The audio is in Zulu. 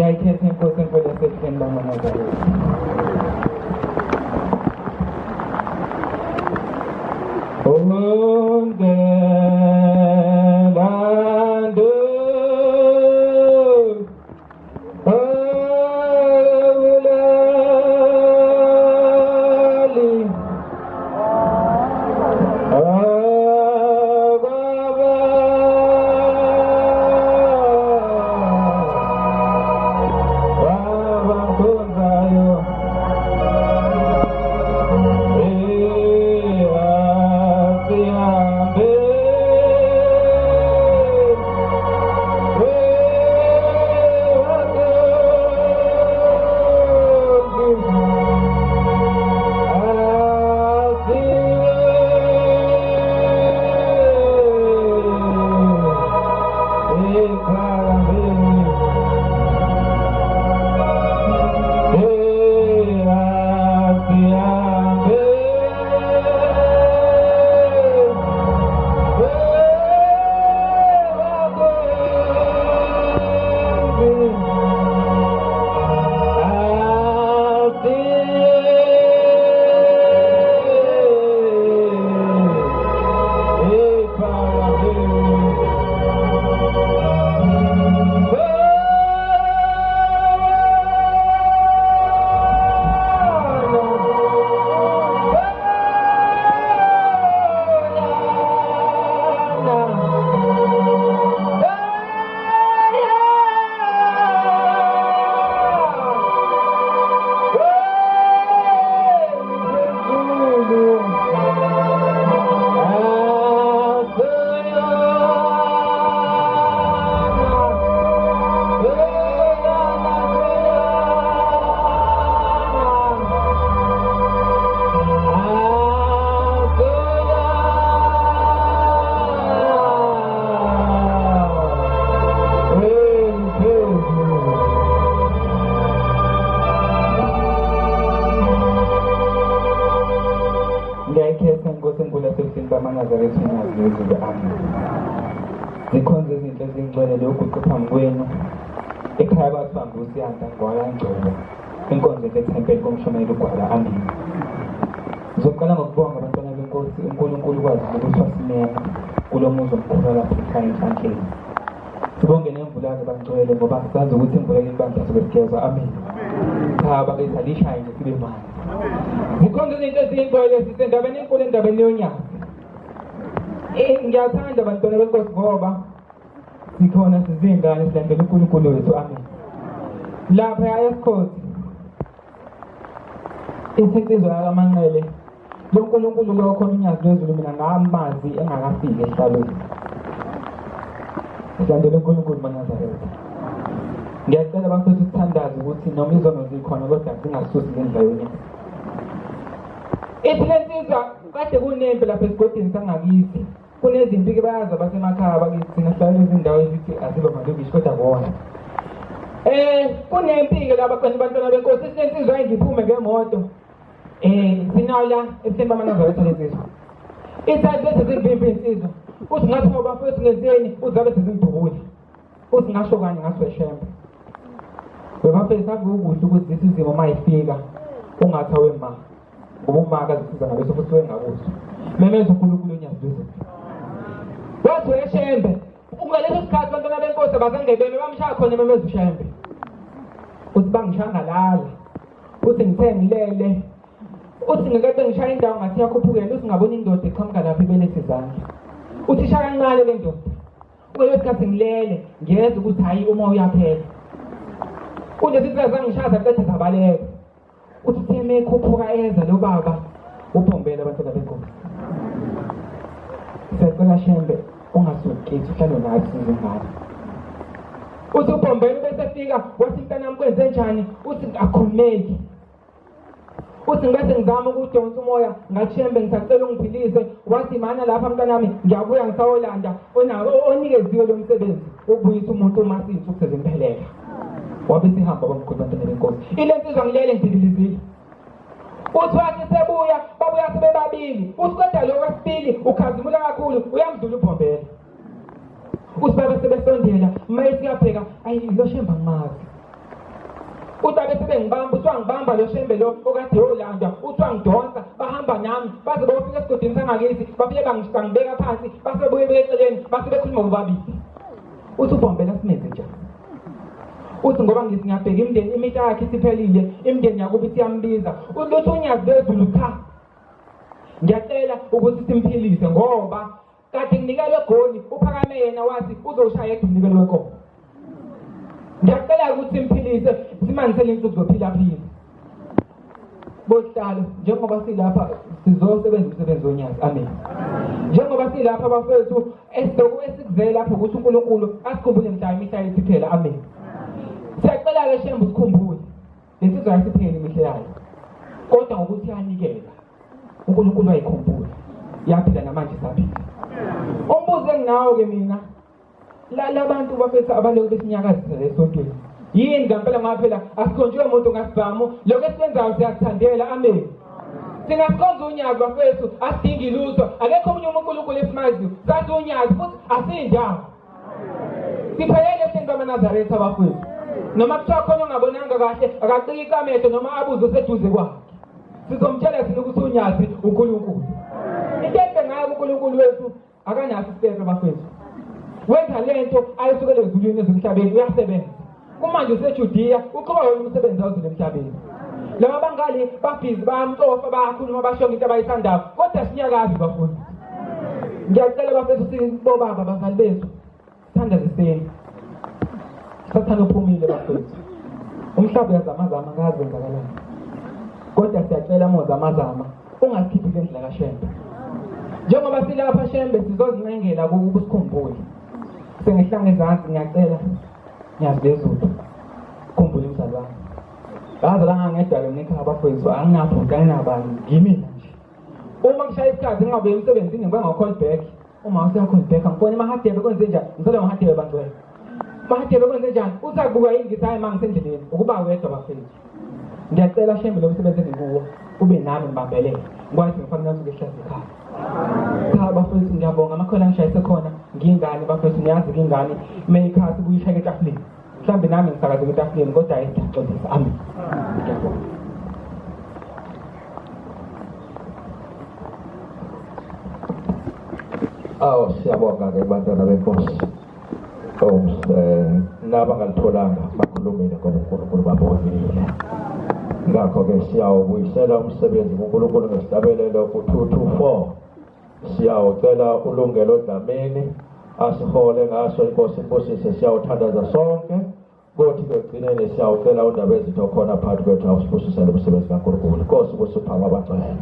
ngiyayikhetha inkosi enkulu yasebukhweni bamaNazaretha. Zikhonze izinto ezingcwele lokuguqa phambi kwenu ekhaya kwasibamba usiyanda ngwala ngcwele inkonzo yethempeli komshonelo ugwala amen. Ngizoqala ngokubonga abantwana benkosi uNkulunkulu kwazi ukuthi wasimema kulo muzi omkhulu lapha ekhaya enhlanhleni. Sibonge nemvula bangcwele ngoba sazi ukuthi imvula libandla sokusigeza amen. Khaba besalishaye nje sibe manje. Zikhonze izinto ezingcwele sisendabeni enkulu endabeni yonyaka. Ngiyathanda abantwana benkosi ngoba sikhona sizingane silandela uNkulunkulu wethu amen. Lapha esikhosi insizwa yakaManqele lo uNkulunkulu lo khona unyazi lwezulu mina ngamazi engakafiki ehlalweni. Silandela uNkulunkulu bamaNazaretha. Ngiyacela abafowethu sithandaze ukuthi noma izono zikhona kodwa singasusi ngendlela yonyaka. Lensizwa kade kunempi lapha esigodini sangakithi. Kunezinto ke bayazi abasemakhaya bakithi nahlala izindawo ezithi aziba malokishi kodwa bona. Kunempi ke laba abantwana benkosi sisensizwa ngiphume ngemoto. Sinala eSemba amaNazaretha lensizwa. Isathi bese zivimba insizwa. Uthi ngathi ngoba mfowethu ngenzeni uzabe sezingidubule. Uthi ngasho kanye ngasweshembe. Bebafisa ukukuhle ukuthi isizimo mayifika ungathawe ma. Ngoba umaka zisiza ngabeso futhi wengakuso. Memeza uNkulunkulu unyazi lwezulu. Wathi weshembe ungaleso sikhathi abantwana benkosi abazangebeme bamshaya khona memeza ushembe. Uthi bangishangalala. Uthi ngithengilele. Uthi ngikade ngishaya indawo ngathi yakhuphukela uthi ngabona indoda eqhamuka lapha ibelesi izandla. Uthi shaya kancane le ndoda. Kuleso sikhathi ngilele ngiyeza ukuthi hayi uma uyaphela. Kunje sithi azangishaza qede zabaleka. Uthi theme ekhuphuka eza lo baba ubhombela abantwana benkosi. Sicela shembe ungasukithi uhlale nathi sizingane. Uthi ubhombela bese fika wathi mntana mkwenze njani? Uthi akhulumeki. Uthi ngase ngizama ukudonsa umoya ngashembe ngisacela ungiphilise wathi mana lapha mntanami ngiyabuya ngisawolanda onikeziwe lo msebenzi ukubuyisa umuntu omasisi ukusezempheleka. Wabe sihamba bamkhulu abantwana benkosi. Ilensizwa ngilele ngidilizile. Uthi wathi sebuya babuya sebebabili. Uthi kodwa lo wesibili ukhazimula kakhulu uyamdlula ubhombela. Uthi baba sebesondela mayesi yapheka ayi lo shemba ngimazi. sebengibamba uswangibamba lo shembe lo okade yolanda uswangidonsa bahamba nami baze bayofika esigodini sangakithi bafike bangibeka phansi base buye eceleni base bekhuluma bobabili uthi uBombela simenze njani uthi ngoba ngithi ngiyabheka imindeni imita yakhe isiphelile imindeni yakuba isiyambiza uthi unyazi bezulu cha ngiyacela ukuthi simphilise ngoba kade nginikelwe egoli uphakame yena wathi uzoshaya yedwa umnikelo wenkomo ngiyacela ukuthi simphilise simanisele insuku zophila phila bohlalo njengoba silapha sizosebenza umsebenzi wonyazi amen njengoba silapha bafethu esikuzele lapha ukuthi uNkulunkulu asikhumbule mhla imihla yethu iphela amen siyacela ke shembu sikhumbule lesizwe yasipheli imihla yayo kodwa ngokuthi yanikela uNkulunkulu ayikhumbula yaphila namanje saphila umbuzo enginawo ke mina labantu bafethu abaloko besinyakazisa lesontweni yini ngempela ngaphela asikhonjwe umuntu ngasibhamu lokho esikwenzayo siyathandela amen singasikhonza unyazi bafethu asidingi lutho akekho omunye uNkulunkulu esimaziyo sathi unyazi futhi asinjalo siphelele ehleni bamaNazaretha abafethu noma kuthiwa khona ongabonanga kahle akacika amehlo noma abuze useduze kwakhe sizomtshela thina ukuthi unyazi uNkulunkulu into enhle ngayo uNkulunkulu wethu akanaso isiphetho bafethu wenza lento ayisukele ezulwini ezemhlabeni uyasebenza kumanje useJudiya uqhubeka umsebenzi awuzile emhlabeni laba bangali babhizi bayamcofa bayakhuluma bashonga into abayithandayo kodwa sinyakazi bafuna ngiyacela bafethu sibobaba bazali bethu sithandaziseni sathana uphumile bafethu umhlaba uyazamazama ngazenzakalani kodwa siyacela mozamazama ungasikhiphi ngendlela kaShembe njengoba silapha Shembe sizozincengela ukuba sikhumbule sengihlanga ezansi ngiyacela ngiyazizulu khumbula umzali wami baza la ngangedwa ngekhaya bafethu anginaphunta nginabani ngimina nje uma kushaya isikhathi ngingabuye emsebenzini ngibe ngakho back uma usiyakho back ngibona emahadebe kwenze njani ngizole emahadebe bantwana mahadebe kwenze njani usakubuka ingisaye mangisendleleni ukuba wedwa bafethu ngiyacela Shembe lo msebenzi engikuwo ube nami ngibambelele ngikwazi ngifanele ukuthi ngihlaze ekhaya cha bafethu ngiyabonga amakhola ngishayise khona ngingane bafethu niyazi ngingane meyikhasi kuyishaya etafuleni mhlambe nami ngisakaze etafuleni kodwa ayidacodisa amen ngiyabonga siyabonga-ke bantwana benkosi nabangalitholanga bakhulumile ngoba uNkulunkulu babonile ngakho-ke siyawubuyisela umsebenzi kuNkulunkulu ngesihlabelelo ku-224 siyawucela ulungelo Dlamini asihole ngaso inkosi imbusise siyawuthandaza sonke kothi-ke ekugcineni siyawucela uNdabezitho khona phakathi kwethu awusibusisele umsebenzi kaNkulunkulu inkosi kusipha kwabacela